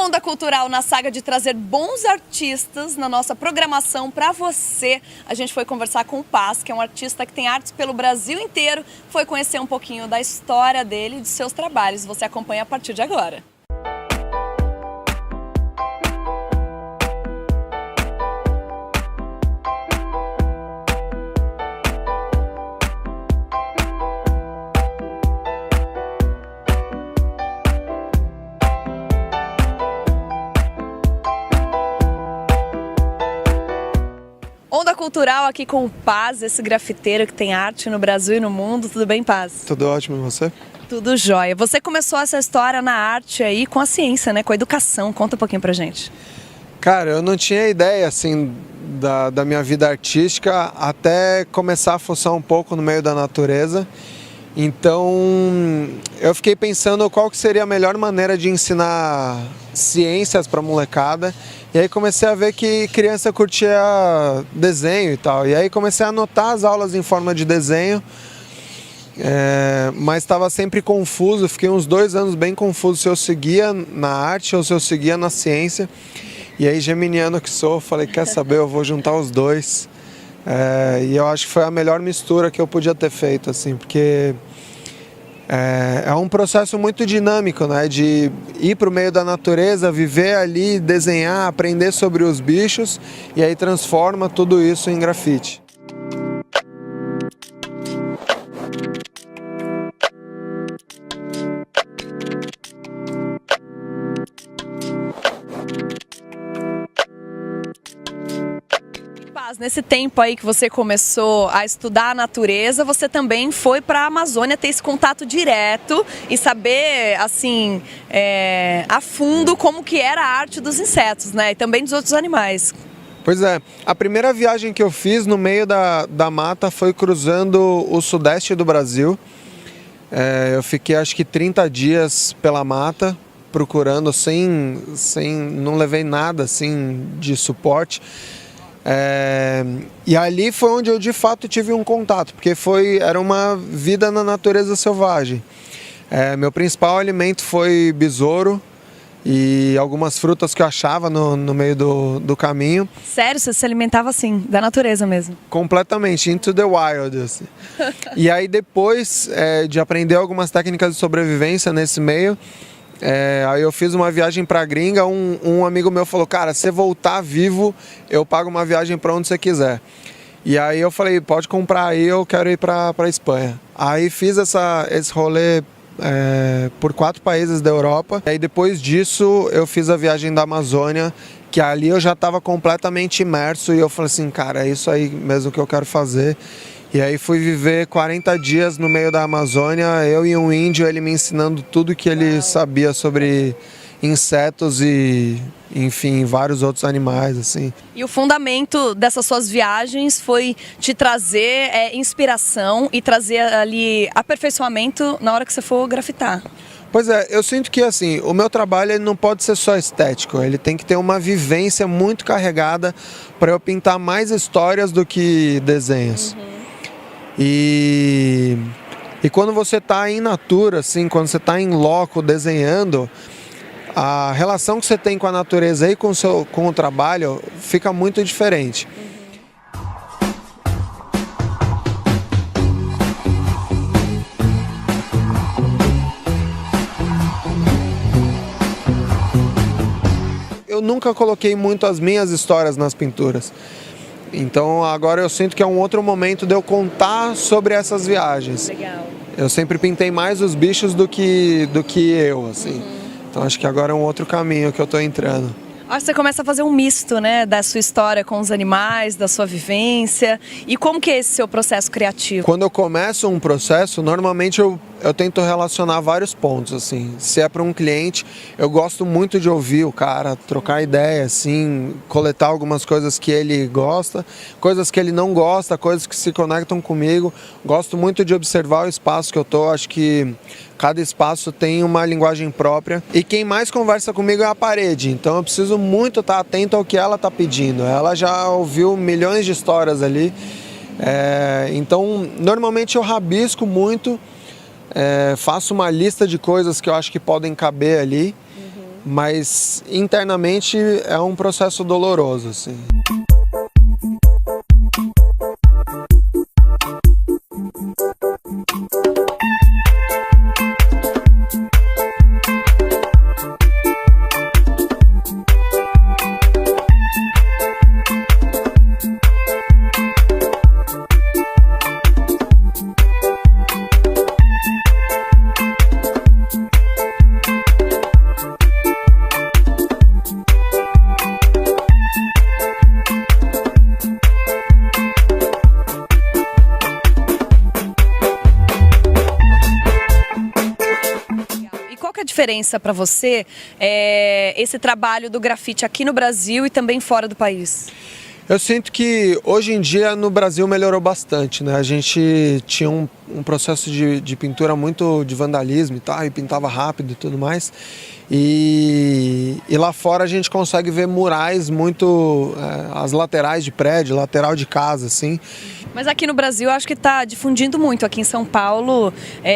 Onda Cultural na saga de trazer bons artistas na nossa programação para você. A gente foi conversar com o Paz, que é um artista que tem artes pelo Brasil inteiro. Foi conhecer um pouquinho da história dele e de seus trabalhos. Você acompanha a partir de agora. Onda Cultural aqui com o Paz, esse grafiteiro que tem arte no Brasil e no mundo. Tudo bem, Paz? Tudo ótimo, e você? Tudo jóia. Você começou essa história na arte aí com a ciência, né? Com a educação. Conta um pouquinho pra gente. Cara, eu não tinha ideia, assim, da minha vida artística até começar a fuçar um pouco no meio da natureza. Então, eu fiquei pensando qual que seria a melhor maneira de ensinar ciências para molecada. E aí comecei a ver que criança curtia desenho e tal. E aí comecei a anotar as aulas em forma de desenho, mas estava sempre confuso. Fiquei uns 2 anos bem confuso se eu seguia na arte ou se eu seguia na ciência. E aí, geminiano que sou, falei, quer saber, eu vou juntar os dois. E eu acho que foi a melhor mistura que eu podia ter feito, assim, porque é um processo muito dinâmico, né? De ir para o meio da natureza, viver ali, desenhar, aprender sobre os bichos e aí transforma tudo isso em grafite. Nesse tempo aí que você começou a estudar a natureza, você também foi para a Amazônia ter esse contato direto e saber, assim, a fundo como que era a arte dos insetos, né? E também dos outros animais. Pois é, a primeira viagem que eu fiz no meio da mata foi cruzando o sudeste do Brasil. Eu fiquei acho que 30 dias pela mata, procurando, não levei nada assim de suporte. E ali foi onde eu de fato tive um contato, porque era uma vida na natureza selvagem. Meu principal alimento foi besouro e algumas frutas que eu achava no meio do caminho. Sério? Você se alimentava assim, da natureza mesmo? Completamente, into the wild. Assim. E aí depois de aprender algumas técnicas de sobrevivência nesse meio, aí eu fiz uma viagem pra gringa, um amigo meu falou, cara, se você voltar vivo, eu pago uma viagem pra onde você quiser. E aí eu falei, pode comprar aí, eu quero ir pra Espanha. Aí fiz esse rolê por 4 países da Europa. E aí depois disso eu fiz a viagem da Amazônia, que ali eu já estava completamente imerso e eu falei assim, cara, é isso aí mesmo que eu quero fazer. E aí fui viver 40 dias no meio da Amazônia, eu e um índio, ele me ensinando tudo que ele sabia sobre insetos e, enfim, vários outros animais, assim. E o fundamento dessas suas viagens foi te trazer inspiração e trazer ali aperfeiçoamento na hora que você for grafitar. Pois é, eu sinto que assim, o meu trabalho ele não pode ser só estético, ele tem que ter uma vivência muito carregada para eu pintar mais histórias do que desenhos. E quando você está em natura, assim, quando você está em loco desenhando, a relação que você tem com a natureza e com o trabalho fica muito diferente. Eu nunca coloquei muito as minhas histórias nas pinturas. Então agora eu sinto que é um outro momento de eu contar sobre essas viagens. Legal. Eu sempre pintei mais os bichos do que eu, assim. Então acho que agora é um outro caminho que eu estou entrando. Acho que você começa a fazer um misto, né, da sua história com os animais, da sua vivência. E como que é esse seu processo criativo? Quando eu começo um processo, normalmente eu tento relacionar vários pontos, assim. Se é para um cliente, eu gosto muito de ouvir o cara, trocar ideia, assim, coletar algumas coisas que ele gosta, coisas que ele não gosta, coisas que se conectam comigo. Gosto muito de observar o espaço que eu tô, acho que cada espaço tem uma linguagem própria. E quem mais conversa comigo é a parede, então eu preciso muito estar atento ao que ela está pedindo. Ela já ouviu milhões de histórias ali, então normalmente eu rabisco muito, faço uma lista de coisas que eu acho que podem caber ali. mas internamente é um processo doloroso, assim. Qual que é a diferença para você esse trabalho do grafite aqui no Brasil e também fora do país? Eu sinto que hoje em dia no Brasil melhorou bastante, né? A gente tinha um processo de pintura muito de vandalismo e tal, e pintava rápido e tudo mais. E lá fora a gente consegue ver murais muito, as laterais de prédio, lateral de casa, assim. Mas aqui no Brasil eu acho que está difundindo muito. Aqui em São Paulo,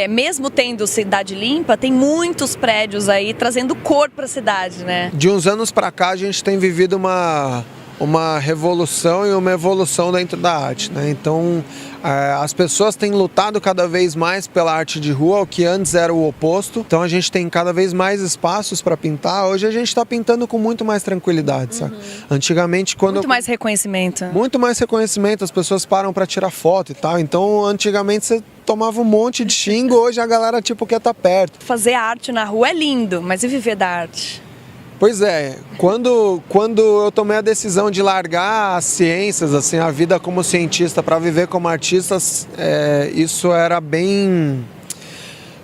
mesmo tendo cidade limpa, tem muitos prédios aí trazendo cor para a cidade, né? De uns anos para cá a gente tem vivido uma revolução e uma evolução dentro da arte, né? Então as pessoas têm lutado cada vez mais pela arte de rua, o que antes era o oposto. Então a gente tem cada vez mais espaços para pintar. Hoje a gente está pintando com muito mais tranquilidade, sabe? Antigamente muito mais reconhecimento. Muito mais reconhecimento, as pessoas param para tirar foto e tal. Então antigamente você tomava um monte de xingo, hoje a galera tipo quer estar perto. Fazer arte na rua é lindo, mas e viver da arte? Pois é, quando eu tomei a decisão de largar as ciências, assim, a vida como cientista para viver como artista, isso era bem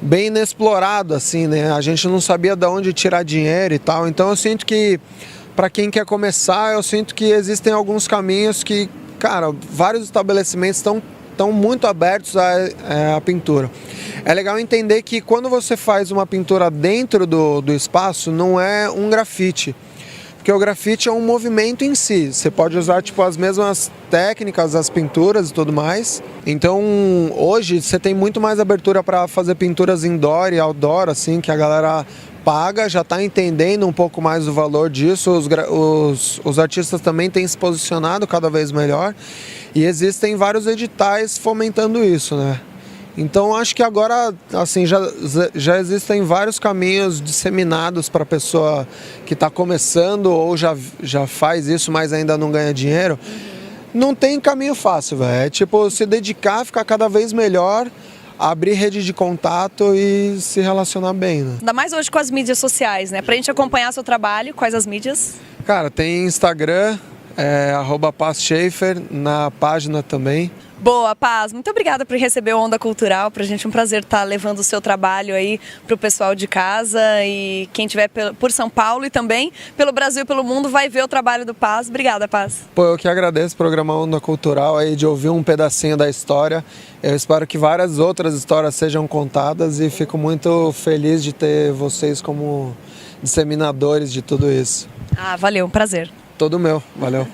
inexplorado, assim, né? A gente não sabia de onde tirar dinheiro e tal. Então eu sinto que, para quem quer começar, eu sinto que existem alguns caminhos que, cara, vários estabelecimentos estão muito abertos à pintura. É legal entender que quando você faz uma pintura dentro do espaço, não é um grafite. Porque o grafite é um movimento em si. Você pode usar tipo, as mesmas técnicas, as pinturas e tudo mais. Então, hoje, você tem muito mais abertura para fazer pinturas indoor e outdoor, assim, que a galera paga, já está entendendo um pouco mais o valor disso. Os artistas também têm se posicionado cada vez melhor. E existem vários editais fomentando isso, né? Então acho que agora assim, já existem vários caminhos disseminados para a pessoa que está começando ou já faz isso, mas ainda não ganha dinheiro. Não tem caminho fácil, velho. É tipo se dedicar, ficar cada vez melhor, abrir rede de contato e se relacionar bem, né? Ainda mais hoje com as mídias sociais, né? Pra gente acompanhar seu trabalho, quais as mídias? Cara, tem Instagram, @PazSchaefer, na página também. Boa, Paz. Muito obrigada por receber o Onda Cultural. Pra gente é um prazer estar levando o seu trabalho aí pro pessoal de casa e quem estiver por São Paulo e também pelo Brasil e pelo mundo vai ver o trabalho do Paz. Obrigada, Paz. Pô, eu que agradeço o programa Onda Cultural aí de ouvir um pedacinho da história. Eu espero que várias outras histórias sejam contadas e fico muito feliz de ter vocês como disseminadores de tudo isso. Ah, valeu, um prazer. Todo meu, valeu.